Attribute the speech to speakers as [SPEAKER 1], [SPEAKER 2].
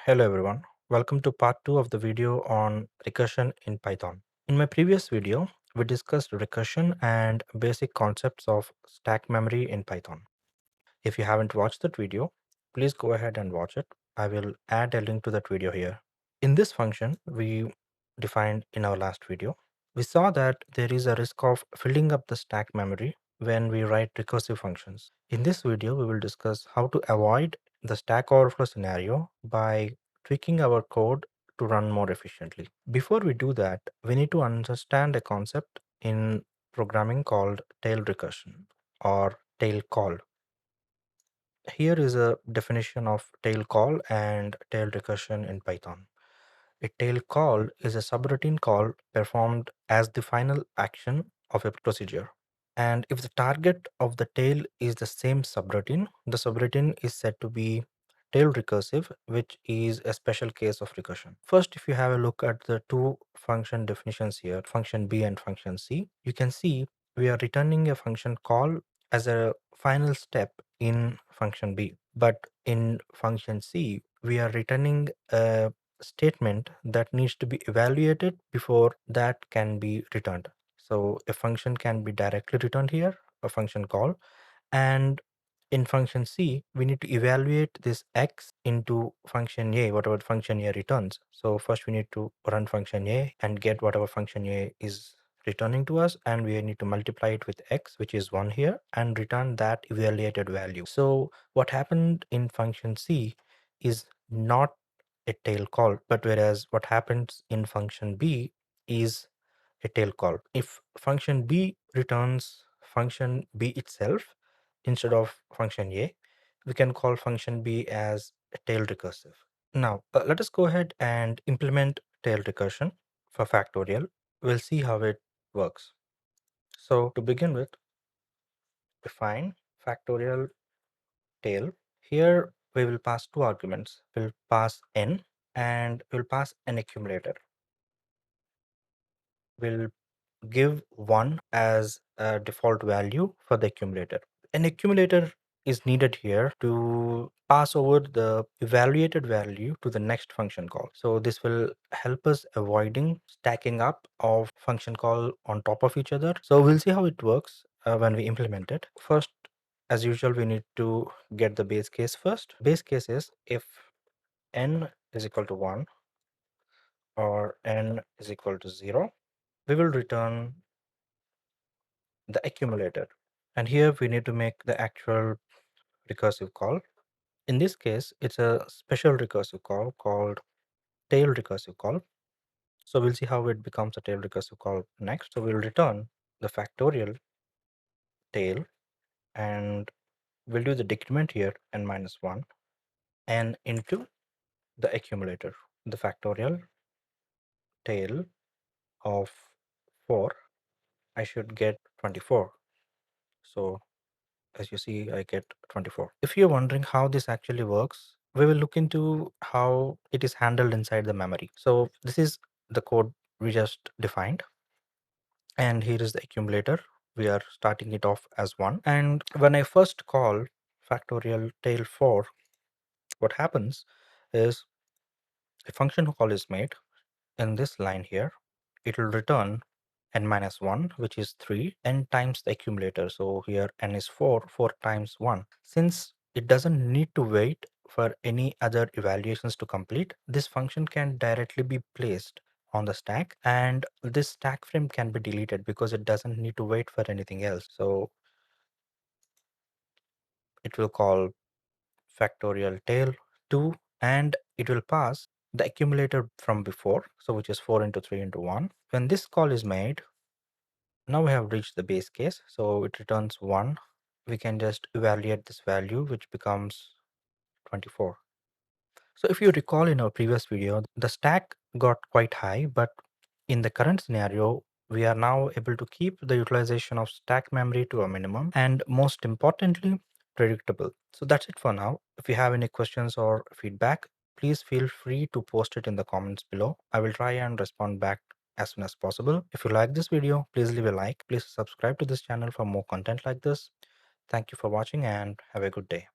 [SPEAKER 1] Hello everyone, welcome to part 2 of the video on recursion in Python. In my previous video, we discussed recursion and basic concepts of stack memory in Python. If you haven't watched that video, please go ahead and watch it. I will add a link to that video here. In this function we defined in our last video, we saw that there is a risk of filling up the stack memory when we write recursive functions. In this video, we will discuss how to avoid the stack overflow scenario by tweaking our code to run more efficiently. Before we do that, we need to understand a concept in programming called tail recursion or tail call. Here is a definition of tail call and tail recursion in Python. A tail call is a subroutine call performed as the final action of a procedure. And if the target of the tail is the same subroutine, the subroutine is said to be tail recursive, which is a special case of recursion. First, if you have a look at the two function definitions here, function B and function C, you can see we are returning a function call as a final step in function B. But in function C, we are returning a statement that needs to be evaluated before that can be returned. So a function can be directly returned here, a function call, and in function C, we need to evaluate this x into function A, whatever function A returns. So first we need to run function A and get whatever function A is returning to us, and we need to multiply it with x, which is 1 here, and return that evaluated value. So what happened in function C is not a tail call, but whereas what happens in function B is a tail call. If function B returns function B itself instead of function A, we can call function B as a tail recursive. Now, let us go ahead and implement tail recursion for factorial. We'll see how it works. So to begin with, define factorial tail. Here we will pass two arguments. We'll pass n and we'll pass an accumulator. We'll give 1 as a default value for the accumulator. An accumulator is needed here to pass over the evaluated value to the next function call. So this will help us avoiding stacking up of function call on top of each other. So we'll see how it works when we implement it. First, as usual, we need to get the base case first. Base case is if n is equal to 1 or n is equal to 0, we will return the accumulator. And here we need to make the actual recursive call. In this case, it's a special recursive call called tail recursive call. So we'll see how it becomes a tail recursive call next. So we'll return the factorial tail and we'll do the decrement here n minus 1 and into the accumulator, the factorial tail of 4. I should get 24. So as you see, I get 24. If you're wondering how this actually works, we will look into how it is handled inside the memory. So this is the code we just defined. And here is the accumulator. We are starting it off as 1. And when I first call factorial tail 4, what happens is a function call is made in this line here. It will return n minus 1, which is 3, n times the accumulator. So here n is 4, 4 times 1. Since it doesn't need to wait for any other evaluations to complete, this function can directly be placed on the stack, and this stack frame can be deleted because it doesn't need to wait for anything else. So it will call factorial tail 2 and it will pass the accumulator from before, so which is 4 into 3 into 1. When this call is made, now we have reached the base case, so it returns 1. We can just evaluate this value, which becomes 24. So if you recall in our previous video, the stack got quite high, but in the current scenario, we are now able to keep the utilization of stack memory to a minimum and most importantly, predictable. So that's it for now. If you have any questions or feedback, please feel free to post it in the comments below. I will try and respond back as soon as possible. If you like this video, please leave a like. Please subscribe to this channel for more content like this. Thank you for watching and have a good day.